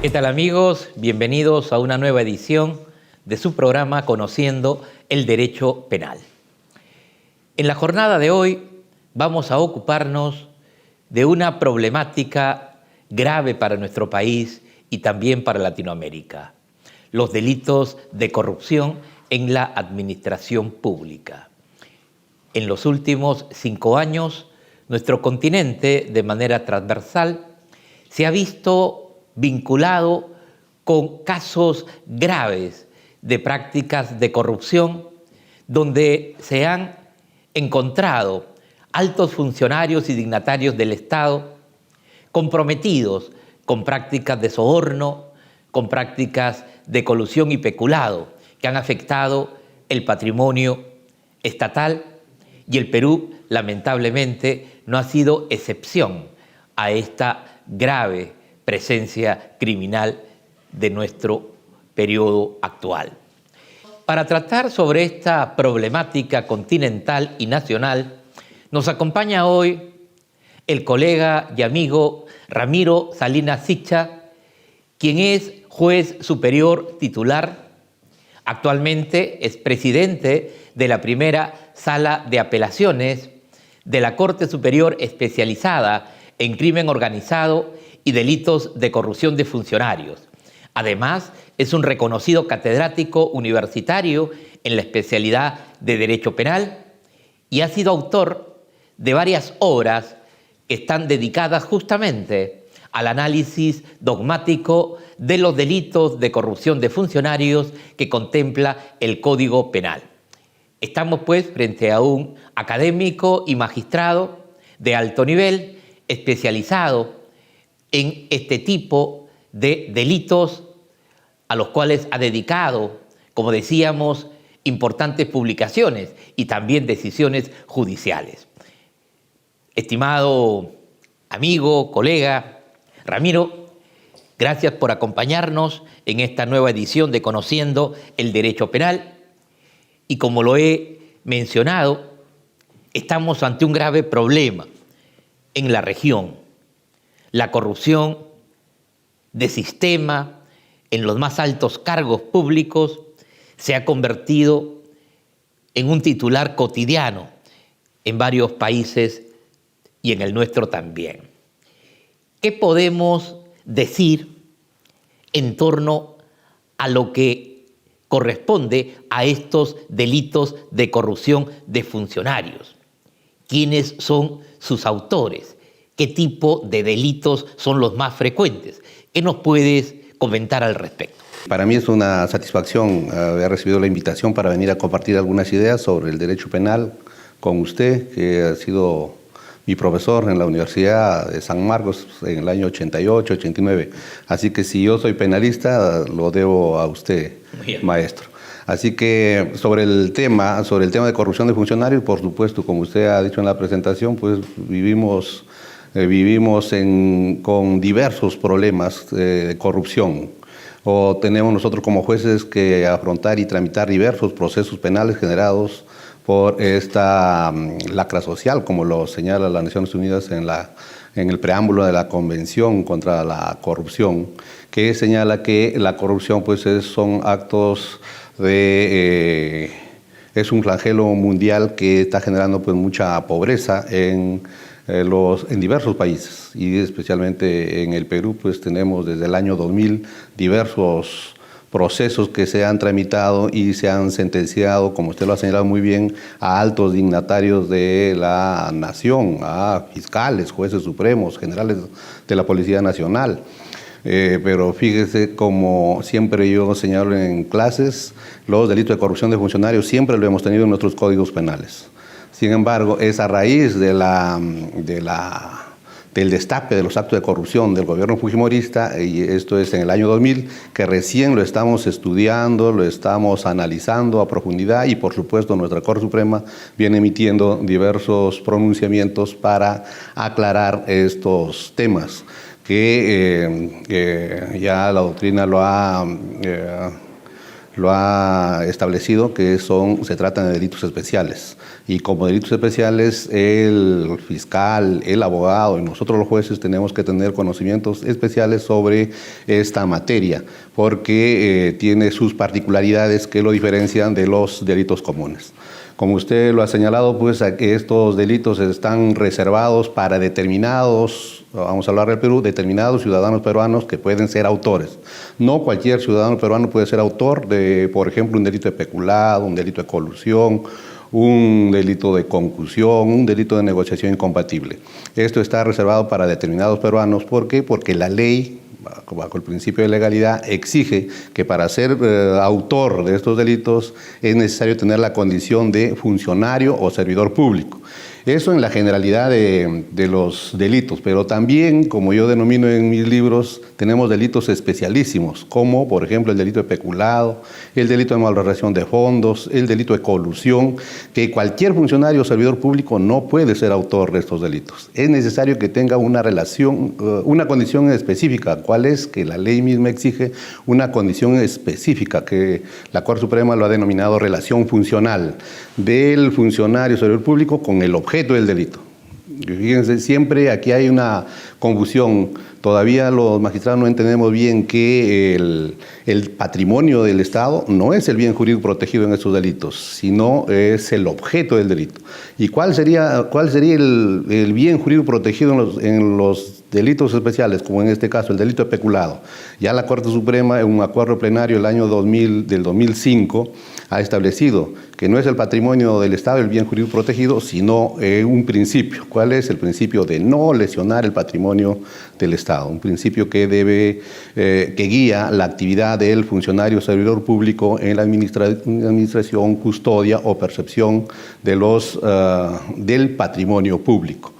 ¿Qué tal, amigos? Bienvenidos a una nueva edición de su programa Conociendo el Derecho Penal. En la jornada de hoy vamos a ocuparnos de una problemática grave para nuestro país y también para Latinoamérica: los delitos de corrupción en la administración pública. En los últimos 5 años, nuestro continente, de manera transversal, se ha visto vinculado con casos graves de prácticas de corrupción, donde se han encontrado altos funcionarios y dignatarios del Estado comprometidos con prácticas de soborno, con prácticas de colusión y peculado que han afectado el patrimonio estatal, y el Perú, lamentablemente, no ha sido excepción a esta grave presencia criminal de nuestro periodo actual. Para tratar sobre esta problemática continental y nacional, nos acompaña hoy el colega y amigo Ramiro Salinas Sicha, quien es juez superior titular. Actualmente es presidente de la primera Sala de Apelaciones de la Corte Superior Especializada en Crimen Organizado y Delitos de Corrupción de Funcionarios. Además, es un reconocido catedrático universitario en la especialidad de Derecho Penal y ha sido autor de varias obras que están dedicadas justamente al análisis dogmático de los delitos de corrupción de funcionarios que contempla el Código Penal. Estamos, pues, frente a un académico y magistrado de alto nivel, especializado en este tipo de delitos, a los cuales ha dedicado, como decíamos, importantes publicaciones y también decisiones judiciales. Estimado amigo, colega Ramiro, gracias por acompañarnos en esta nueva edición de Conociendo el Derecho Penal. Y como lo he mencionado, estamos ante un grave problema en la región: la corrupción de sistema en los más altos cargos públicos se ha convertido en un titular cotidiano en varios países y en el nuestro también. ¿Qué podemos decir en torno a lo que corresponde a estos delitos de corrupción de funcionarios? ¿Quiénes son sus autores? ¿Qué tipo de delitos son los más frecuentes? ¿Qué nos puedes comentar al respecto? Para mí es una satisfacción haber recibido la invitación para venir a compartir algunas ideas sobre el derecho penal con usted, que ha sido mi profesor en la Universidad de San Marcos en el año 88, 89. Así que si yo soy penalista, lo debo a usted, maestro. Así que sobre el tema de corrupción de funcionarios, por supuesto, como usted ha dicho en la presentación, pues vivimos con diversos problemas de corrupción. O tenemos nosotros como jueces que afrontar y tramitar diversos procesos penales generados por esta lacra social, como lo señala las Naciones Unidas en el preámbulo de la Convención contra la Corrupción, que señala que la corrupción pues son actos es un flagelo mundial que está generando pues mucha pobreza en diversos países, y especialmente en el Perú pues tenemos desde el año 2000 diversos procesos que se han tramitado y se han sentenciado, como usted lo ha señalado muy bien, a altos dignatarios de la nación, a fiscales, jueces supremos, generales de la Policía Nacional. Pero fíjese, como siempre yo señalo en clases, los delitos de corrupción de funcionarios siempre lo hemos tenido en nuestros códigos penales. Sin embargo, es a raíz del destape de los actos de corrupción del gobierno fujimorista, y esto es en el año 2000, que recién lo estamos estudiando, lo estamos analizando a profundidad, y por supuesto nuestra Corte Suprema viene emitiendo diversos pronunciamientos para aclarar estos temas, que ya la doctrina lo lo ha establecido, que se tratan de delitos especiales. Y como delitos especiales, el fiscal, el abogado y nosotros los jueces tenemos que tener conocimientos especiales sobre esta materia, porque tiene sus particularidades que lo diferencian de los delitos comunes. Como usted lo ha señalado, pues estos delitos están reservados para determinados, vamos a hablar del Perú, determinados ciudadanos peruanos que pueden ser autores. No cualquier ciudadano peruano puede ser autor de, por ejemplo, un delito de peculado, un delito de colusión, un delito de concusión, un delito de negociación incompatible. Esto está reservado para determinados peruanos. ¿Por qué? Porque la ley, bajo el principio de legalidad, exige que para ser autor de estos delitos es necesario tener la condición de funcionario o servidor público. Eso en la generalidad de los delitos, pero también, como yo denomino en mis libros, tenemos delitos especialísimos, como por ejemplo el delito de peculado, el delito de malversación de fondos, el delito de colusión, que cualquier funcionario o servidor público no puede ser autor de estos delitos. Es necesario que tenga una relación, una condición específica, cuál es que la ley misma exige una condición específica, que la Corte Suprema lo ha denominado relación funcional del funcionario o servidor público con el objeto del delito. Fíjense, siempre aquí hay una confusión. Todavía los magistrados no entendemos bien que el patrimonio del Estado no es el bien jurídico protegido en estos delitos, sino es el objeto del delito. ¿Y cuál sería el bien jurídico protegido en los delitos especiales, como en este caso el delito de peculado? Ya la Corte Suprema, en un acuerdo plenario del año 2005, ha establecido que no es el patrimonio del Estado el bien jurídico protegido, sino un principio. ¿Cuál es? El principio de no lesionar el patrimonio del Estado. Un principio que que guía la actividad del funcionario o servidor público en la administración, custodia o percepción del patrimonio público.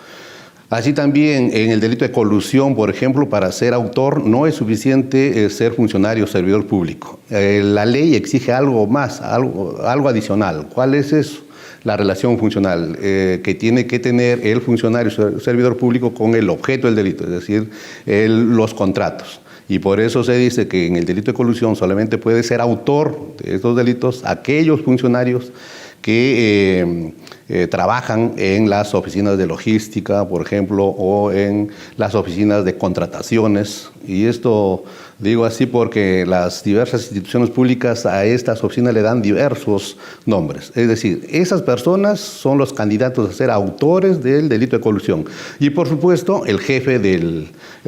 Así también en el delito de colusión, por ejemplo, para ser autor no es suficiente ser funcionario o servidor público. La ley exige algo más, algo adicional. ¿Cuál es eso? La relación funcional que tiene que tener el funcionario o servidor público con el objeto del delito, es decir, los contratos. Y por eso se dice que en el delito de colusión solamente puede ser autor de estos delitos aquellos funcionarios que trabajan en las oficinas de logística, por ejemplo, o en las oficinas de contrataciones. Y esto digo así porque las diversas instituciones públicas a estas oficinas le dan diversos nombres. Es decir, esas personas son los candidatos a ser autores del delito de colusión. Y por supuesto, el jefe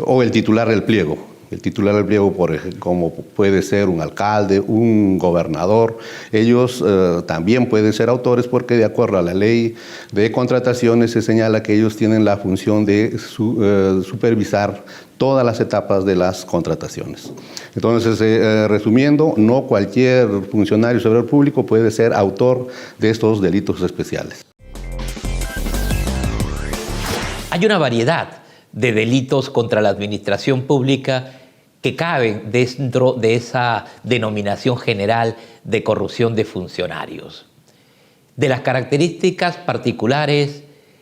o el titular del pliego. El titular del pliego, como puede ser un alcalde, un gobernador, ellos también pueden ser autores porque de acuerdo a la ley de contrataciones se señala que ellos tienen la función de supervisar todas las etapas de las contrataciones. Entonces, resumiendo, no cualquier funcionario o servidor público puede ser autor de estos delitos especiales. Hay una variedad de delitos contra la administración pública que caben dentro de esa denominación general de corrupción de funcionarios. De las características particulares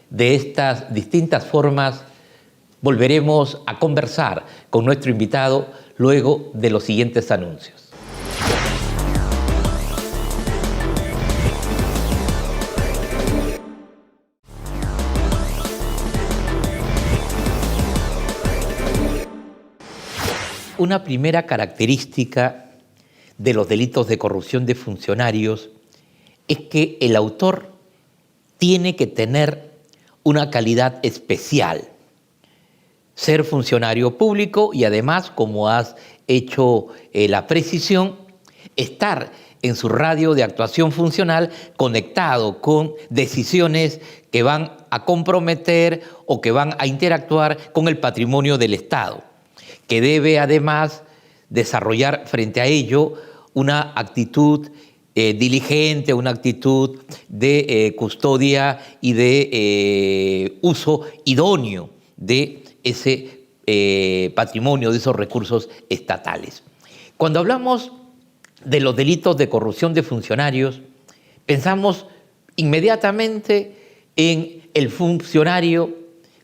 de estas distintas formas volveremos a conversar con nuestro invitado luego de los siguientes anuncios. Una primera característica de los delitos de corrupción de funcionarios es que el autor tiene que tener una calidad especial, ser funcionario público y además, como has hecho la precisión, estar en su radio de actuación funcional conectado con decisiones que van a comprometer o que van a interactuar con el patrimonio del Estado, que debe además desarrollar frente a ello una actitud diligente, una actitud de custodia y de uso idóneo de ese patrimonio, de esos recursos estatales. Cuando hablamos de los delitos de corrupción de funcionarios, pensamos inmediatamente en el funcionario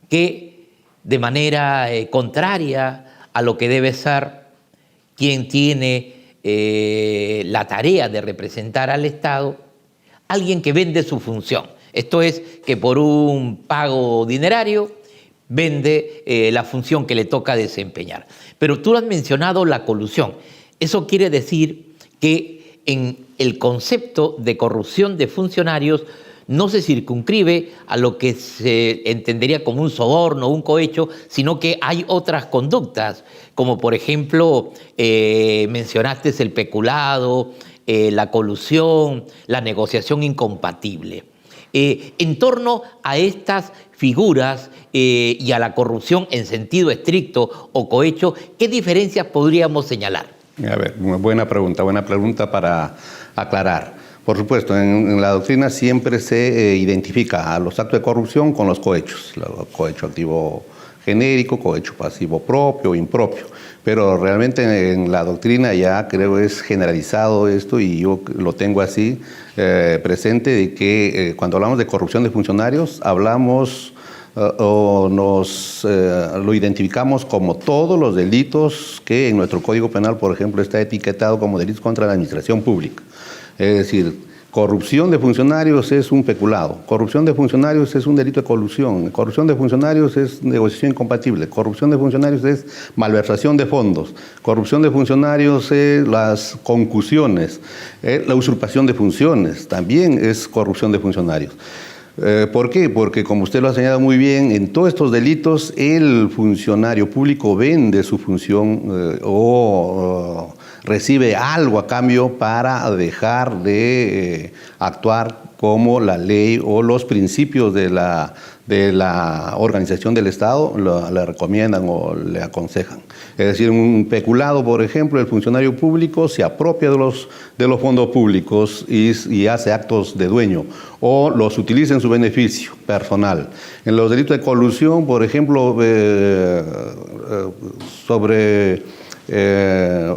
que de manera contraria a lo que debe ser quien tiene la tarea de representar al Estado alguien que vende su función. Esto es, que por un pago dinerario vende la función que le toca desempeñar. Pero tú has mencionado la colusión. Eso quiere decir que en el concepto de corrupción de funcionarios no se circunscribe a lo que se entendería como un soborno o un cohecho, sino que hay otras conductas, como por ejemplo, mencionaste el peculado, la colusión, la negociación incompatible. En torno a estas figuras y a la corrupción en sentido estricto o cohecho, ¿qué diferencias podríamos señalar? A ver, buena pregunta para aclarar. Por supuesto, en la doctrina siempre se identifica a los actos de corrupción con los cohechos, cohecho activo genérico, cohecho pasivo propio, impropio. Pero realmente en la doctrina ya creo es generalizado esto y yo lo tengo así presente de que cuando hablamos de corrupción de funcionarios hablamos o lo identificamos como todos los delitos que en nuestro Código Penal, por ejemplo, está etiquetado como delitos contra la administración pública. Es decir, corrupción de funcionarios es un peculado, corrupción de funcionarios es un delito de colusión, corrupción de funcionarios es negociación incompatible, corrupción de funcionarios es malversación de fondos, corrupción de funcionarios es las concusiones, la usurpación de funciones, también es corrupción de funcionarios. ¿Por qué? Porque, como usted lo ha señalado muy bien, en todos estos delitos el funcionario público vende su función o recibe algo a cambio para dejar de actuar como la ley o los principios de la organización del Estado le recomiendan o le aconsejan. Es decir, un peculado, por ejemplo, el funcionario público se apropia de los fondos públicos y hace actos de dueño o los utiliza en su beneficio personal. En los delitos de colusión, por ejemplo,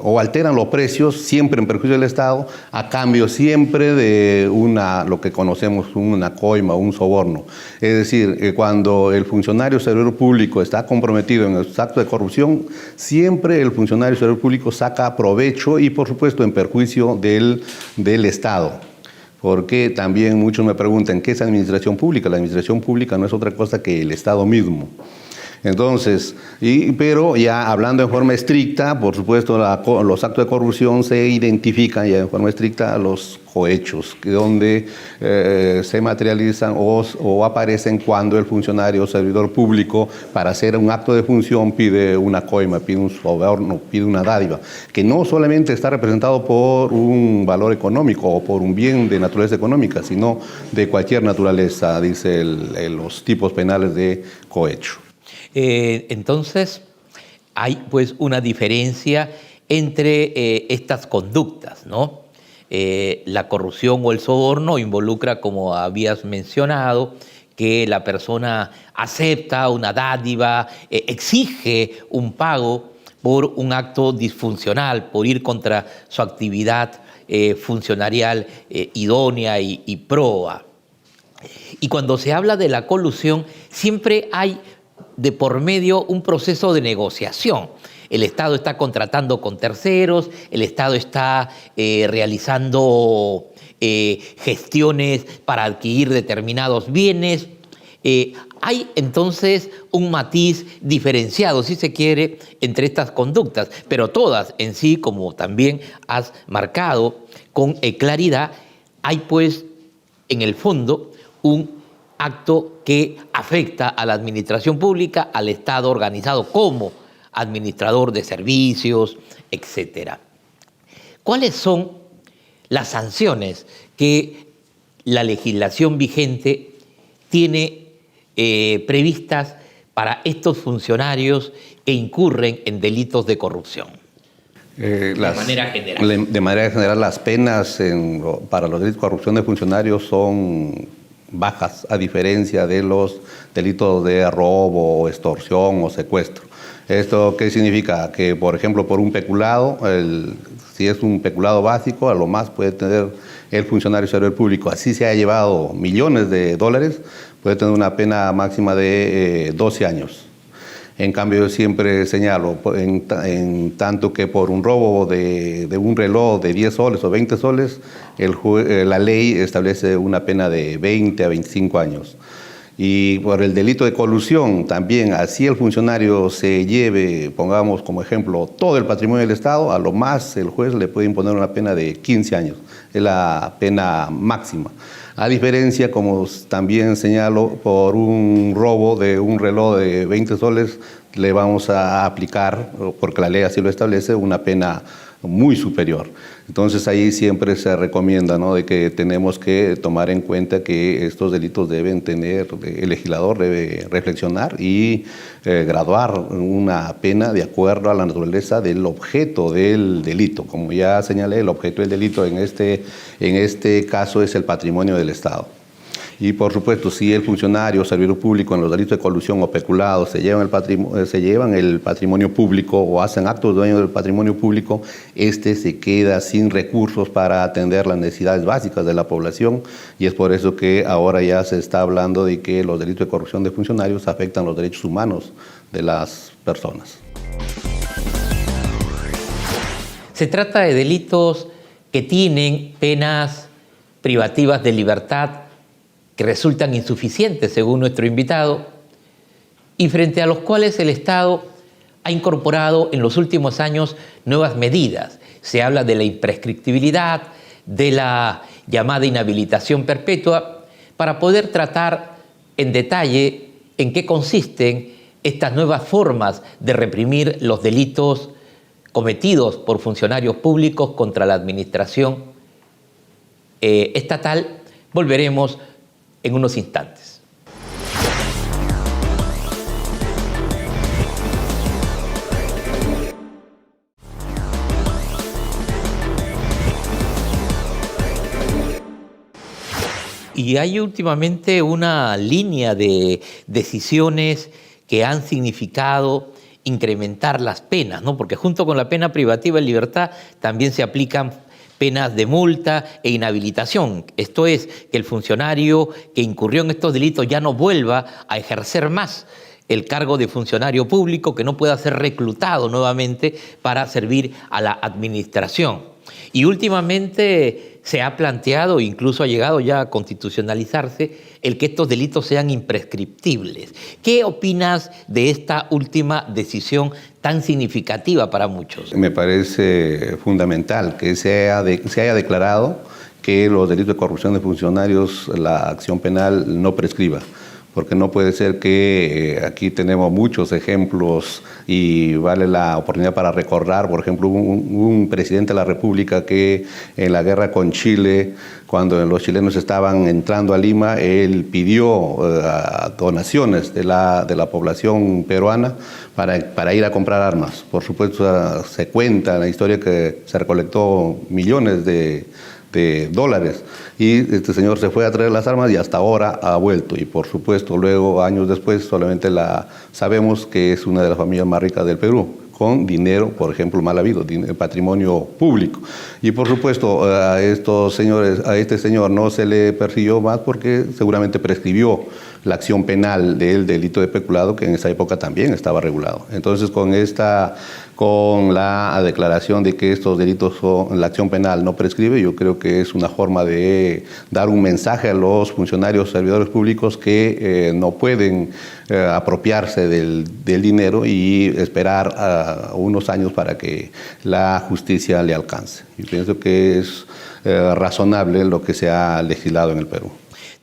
o alteran los precios siempre en perjuicio del Estado a cambio siempre de lo que conocemos una coima o un soborno. Es decir, cuando el funcionario servidor público está comprometido en el acto de corrupción, siempre el funcionario servidor público saca provecho y por supuesto en perjuicio del Estado. Porque también muchos me preguntan, ¿qué es administración pública? La administración pública no es otra cosa que el Estado mismo. Entonces, pero ya hablando en forma estricta, por supuesto, los actos de corrupción se identifican ya en forma estricta a los cohechos, donde se materializan o aparecen cuando el funcionario o servidor público, para hacer un acto de función, pide una coima, pide un soborno, pide una dádiva, que no solamente está representado por un valor económico o por un bien de naturaleza económica, sino de cualquier naturaleza, dice los tipos penales de cohecho. Entonces, hay pues una diferencia entre estas conductas, ¿no? La corrupción o el soborno involucra, como habías mencionado, que la persona acepta una dádiva, exige un pago por un acto disfuncional, por ir contra su actividad funcionarial idónea y proba. Y cuando se habla de la colusión, siempre hay de por medio un proceso de negociación. El Estado está contratando con terceros, el Estado está realizando gestiones para adquirir determinados bienes. Hay entonces un matiz diferenciado, si se quiere, entre estas conductas, pero todas en sí, como también has marcado con claridad, hay pues en el fondo un acto que afecta a la administración pública, al Estado organizado como administrador de servicios, etc. ¿Cuáles son las sanciones que la legislación vigente tiene previstas para estos funcionarios que incurren en delitos de corrupción? De manera general, las penas para los delitos de corrupción de funcionarios son bajas, a diferencia de los delitos de robo, extorsión o secuestro. ¿Esto qué significa? Que, por ejemplo, por un peculado, si es un peculado básico, a lo más puede tener el funcionario servidor público, así se ha llevado millones de dólares, puede tener una pena máxima de 12 años. En cambio, yo siempre señalo, en tanto que por un robo de un reloj de 10 soles o 20 soles, la ley establece una pena de 20 a 25 años. Y por el delito de colusión, también, así el funcionario se lleve, pongamos como ejemplo, todo el patrimonio del Estado, a lo más el juez le puede imponer una pena de 15 años. Es la pena máxima. A diferencia, como también señalo, por un robo de un reloj de 20 soles, le vamos a aplicar, porque la ley así lo establece, una pena muy superior. Entonces ahí siempre se recomienda, ¿no?, de que tenemos que tomar en cuenta que estos delitos deben tener, el legislador debe reflexionar y graduar una pena de acuerdo a la naturaleza del objeto del delito. Como ya señalé, el objeto del delito en este caso es el patrimonio del Estado. Y por supuesto, si el funcionario o servidor público en los delitos de colusión o peculado se llevan el patrimonio público o hacen actos de dueño del patrimonio público, se queda sin recursos para atender las necesidades básicas de la población, y es por eso que ahora ya se está hablando de que los delitos de corrupción de funcionarios afectan los derechos humanos de las personas. Se trata de delitos que tienen penas privativas de libertad que resultan insuficientes, según nuestro invitado, y frente a los cuales el Estado ha incorporado en los últimos años nuevas medidas. Se habla de la imprescriptibilidad, de la llamada inhabilitación perpetua, para poder tratar en detalle en qué consisten estas nuevas formas de reprimir los delitos cometidos por funcionarios públicos contra la administración estatal. Volveremos en unos instantes. Y hay últimamente una línea de decisiones que han significado incrementar las penas, ¿no? Porque junto con la pena privativa de libertad también se aplican penas de multa e inhabilitación. Esto es, que el funcionario que incurrió en estos delitos ya no vuelva a ejercer más el cargo de funcionario público, que no pueda ser reclutado nuevamente para servir a la administración. Y últimamente se ha planteado, incluso ha llegado ya a constitucionalizarse, el que estos delitos sean imprescriptibles. ¿Qué opinas de esta última decisión tan significativa para muchos? Me parece fundamental que se haya declarado que los delitos de corrupción de funcionarios, la acción penal no prescriba. Porque no puede ser que aquí tenemos muchos ejemplos y vale la oportunidad para recordar, por ejemplo, un presidente de la República que en la guerra con Chile, cuando los chilenos estaban entrando a Lima, él pidió donaciones de la población peruana para ir a comprar armas. Por supuesto, se cuenta en la historia que se recolectó millones de dólares, y este señor se fue a traer las armas y hasta ahora ha vuelto, y por supuesto luego, años después, solamente sabemos que es una de las familias más ricas del Perú, con dinero, por ejemplo, mal habido, patrimonio público. Y por supuesto a este señor no se le persiguió más porque seguramente prescribió la acción penal del delito de peculado, que en esa época también estaba regulado. Entonces, con la declaración de que estos delitos, la acción penal no prescribe, yo creo que es una forma de dar un mensaje a los funcionarios, servidores públicos que no pueden apropiarse del dinero y esperar unos años para que la justicia le alcance. Y pienso que es razonable lo que se ha legislado en el Perú.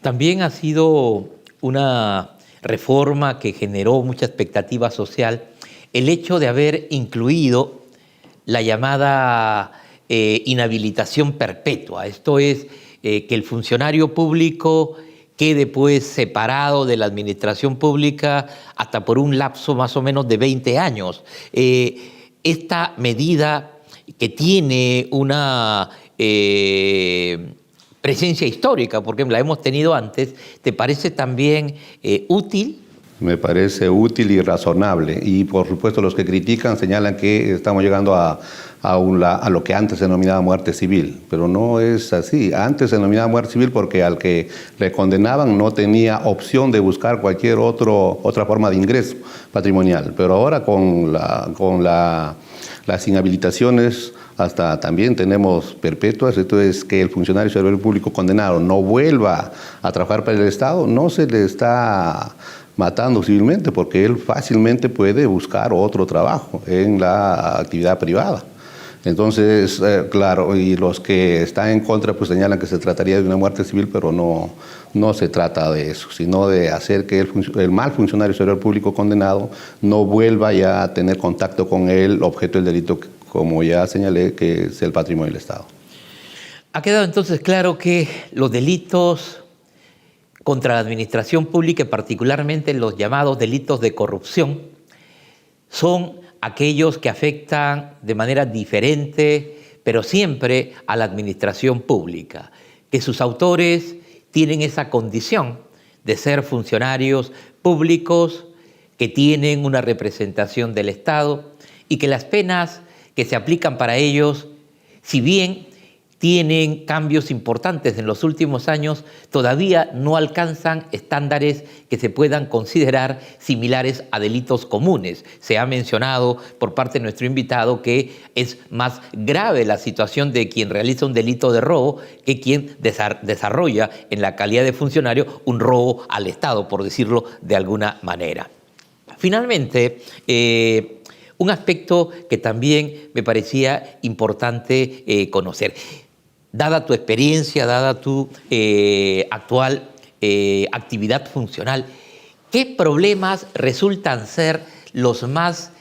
También ha sido una reforma que generó mucha expectativa social el hecho de haber incluido la llamada inhabilitación perpetua. Esto es, que el funcionario público quede pues separado de la administración pública hasta por un lapso más o menos de 20 años. Esta medida, que tiene una presencia histórica, porque la hemos tenido antes, ¿te parece también útil? Me parece útil y razonable. Y por supuesto los que critican señalan que estamos llegando a lo que antes se denominaba muerte civil. Pero no es así. Antes se denominaba muerte civil porque al que le condenaban no tenía opción de buscar cualquier otra forma de ingreso patrimonial. Pero ahora con las inhabilitaciones hasta también tenemos perpetuas, esto es que el funcionario servidor público condenado no vuelva a trabajar para el Estado, no se le está matando civilmente porque él fácilmente puede buscar otro trabajo en la actividad privada. Entonces, claro, y los que están en contra pues señalan que se trataría de una muerte civil, pero no se trata de eso, sino de hacer que el mal funcionario servidor público condenado no vuelva ya a tener contacto con el objeto del delito, como ya señalé, que es el patrimonio del Estado. Ha quedado entonces claro que los delitos contra la administración pública, y particularmente los llamados delitos de corrupción, son aquellos que afectan de manera diferente, pero siempre a la administración pública, que sus autores tienen esa condición de ser funcionarios públicos, que tienen una representación del Estado y que las penas que se aplican para ellos, si bien tienen cambios importantes en los últimos años, todavía no alcanzan estándares que se puedan considerar similares a delitos comunes. Se ha mencionado por parte de nuestro invitado que es más grave la situación de quien realiza un delito de robo que quien desarrolla en la calidad de funcionario un robo al Estado, por decirlo de alguna manera. Finalmente, un aspecto que también me parecía importante conocer. Dada tu experiencia, dada tu actual actividad funcional, ¿qué problemas resultan ser los más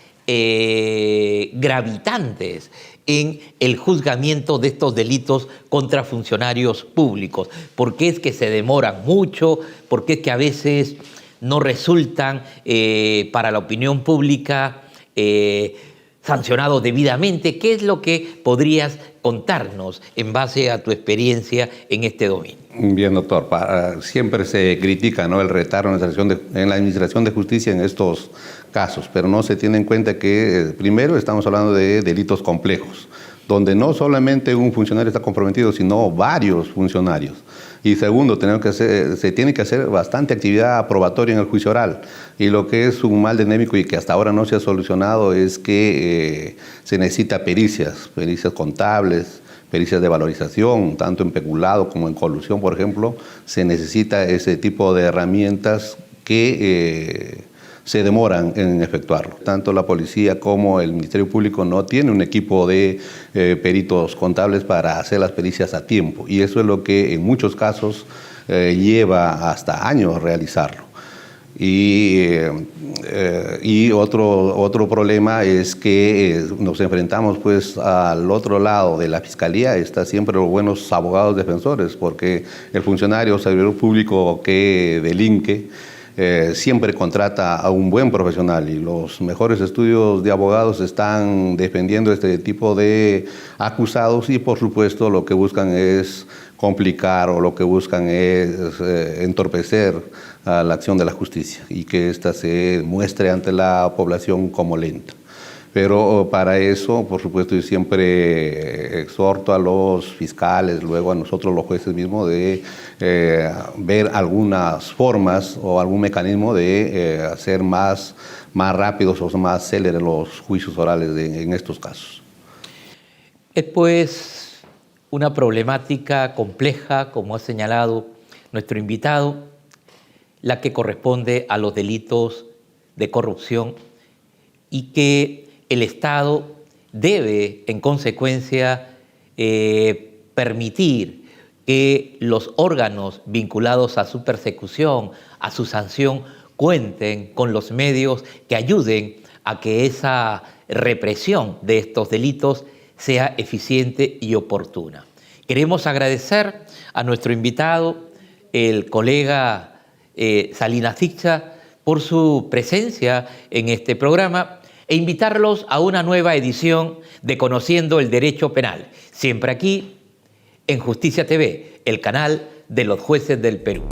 gravitantes en el juzgamiento de estos delitos contra funcionarios públicos? ¿Por qué es que se demoran mucho? ¿Por qué es que a veces no resultan para la opinión pública sancionados debidamente? ¿Qué es lo que podrías contarnos en base a tu experiencia en este dominio? Bien, doctor. Siempre se critica, ¿no?, el retardo en la administración de justicia en estos casos, pero no se tiene en cuenta que primero estamos hablando de delitos complejos, donde no solamente un funcionario está comprometido, sino varios funcionarios. Y segundo, se tiene que hacer bastante actividad probatoria en el juicio oral. Y lo que es un mal endémico y que hasta ahora no se ha solucionado es que se necesita pericias contables, pericias de valorización, tanto en peculado como en colusión, por ejemplo. Se necesita ese tipo de herramientas que se demoran en efectuarlo. Tanto la policía como el Ministerio Público no tiene un equipo de peritos contables para hacer las pericias a tiempo, y eso es lo que en muchos casos lleva hasta años realizarlo. Y otro problema es que nos enfrentamos pues al otro lado de la fiscalía, está siempre los buenos abogados defensores, porque el funcionario servidor público que delinque siempre contrata a un buen profesional, y los mejores estudios de abogados están defendiendo este tipo de acusados, y por supuesto lo que buscan es complicar, o lo que buscan es entorpecer a la acción de la justicia y que ésta se muestre ante la población como lenta. Pero para eso, por supuesto, yo siempre exhorto a los fiscales, luego a nosotros los jueces mismos, de ver algunas formas o algún mecanismo de hacer más rápidos o más céleres los juicios orales en estos casos. Es pues una problemática compleja, como ha señalado nuestro invitado, la que corresponde a los delitos de corrupción, y que el Estado debe, en consecuencia, permitir que los órganos vinculados a su persecución, a su sanción, cuenten con los medios que ayuden a que esa represión de estos delitos sea eficiente y oportuna. Queremos agradecer a nuestro invitado, el colega Salinas Zixa, por su presencia en este programa, e invitarlos a una nueva edición de Conociendo el Derecho Penal, siempre aquí en Justicia TV, el canal de los jueces del Perú.